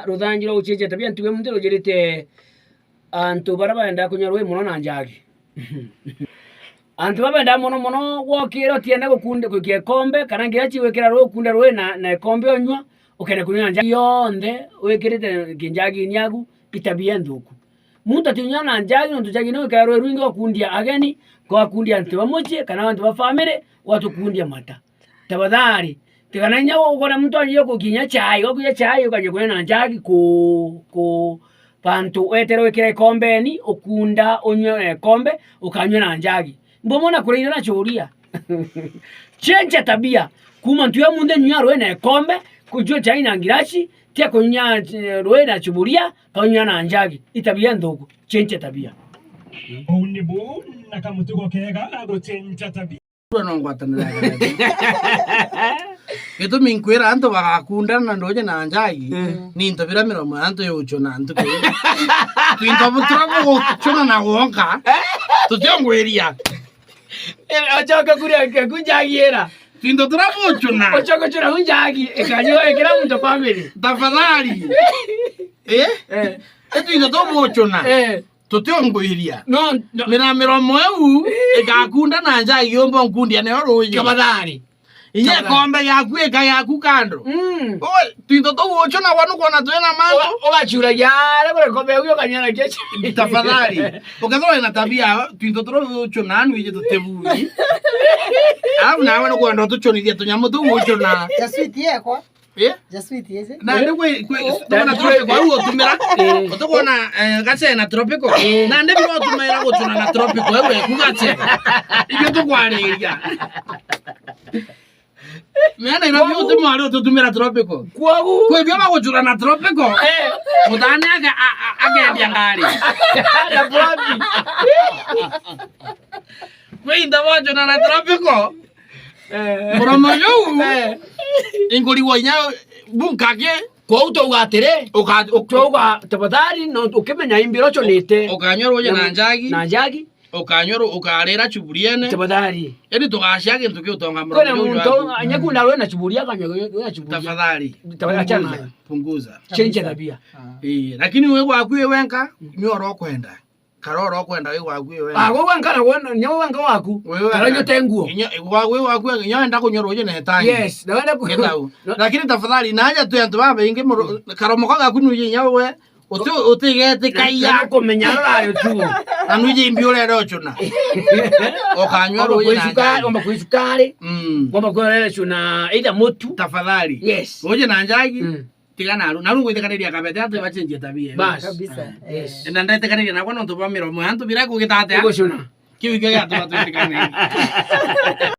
ruthanjiro ucheje tabia ntuwe muntu rugirite antu barabenda kunyarwe muno na njagi antu babenda muno wokiro tienda gukunde kukie kombe kana ngiachi wekera ro kunda rwe na kombe onywa ukene kunywa njagi yonde wekirite kinjagi nyagu itabia nduku muntu atinya na njagi no tujagi no wekera rwe rwingi wakundia ageni kwa kundia antu bamoche kana antu ba family watu kundia mata tabadhari tikananya ukona muntu ajiyo kukinya chai okunya chai ukanye kunywa njagi ku pantu wetero wekera kombeni ukunda onywa kombe ukanywa na njagi mbomona kureira na choria chenja tabia kuma ntu ya munde nywa rwe na kombe kujua chai na ngirashi tia kunya rwe na chuburia kanywa na njagi itabia ndogo chenja tabia unibu nakamutuko kega ago chenja tabia no ngwatanira Itu minkwira antu bakakundana ndoje na njagi ninto biramira mu antu yocho na antu twinto butrabo chona na wonka tutyongweria achoka kuria kunjagiera twinto turabo chona achoka chona kunjagi ekanyo ekira muntu family tafadhali twinto tobo chona tutyongweria no miramira mweu ekakunda na njagi yombo nkundia ne roje kabadari Inye kombe yaku eka yaku kando. Oi, twinto to wocho na wanu kona twena manto. Ogachura yara kule kombe huyo kanyana kechi. Tafadhali. Ukadhwa ina tabia twinto to wocho nanu ije to tebuli. Au na wanu kona to chonidia to nyamo to wocho na. Ya sweet ye kwa. Ya sweet ye. Na ndwe na tropico au tumera. Otokona gase na tropico. Na ndebe wa tumera go tuna na tropico ewe kugatse. Iyo to kwareria. Mena inavyo utumari tutumira tropico. Kwagu. Kwe byo bagujura na tropico. Mudane agendia ngari. Ya brandi. Kwe indawajo na tropico. Moromoyo. Ingoli wanya bunkage. Kwa uto ugatire. Uka tabadari no ukemenya imbiro chonete. Ukanyoro na njagi. Na njagi. Ukanyoro ukarera chuburiene tabadari eri tugashage ntuke utonga mro kona muntu anyakunda rwe na chuburia kanyo chuburia tafadhali achana punguza chenja tabia lakini wewe wakwe wenka nyoro kwenda karoro kwenda wewe wakwe wenka wewe wenka na wewe nyo wenka waku karanyo tenguo wewe wakwe nyoenda kunyoro je na tangi yes naenda ku lakini tafadhali naja tu yantu babe inge karomo kwa kunuye nyawe utigete kaiya kumenya rayo tu anuje imbiole rochona okanywa roje na ngomba kuisukari ngomba kuelele chuna ida motu tafadhali yes roje na njagi tigana narungu itekanira kabete ate bachenje tabia bas kabisa yes ndanda itekanira nakwa ndo bamiro mu antu birako gitate iko chuna kiwi gega tu itekanira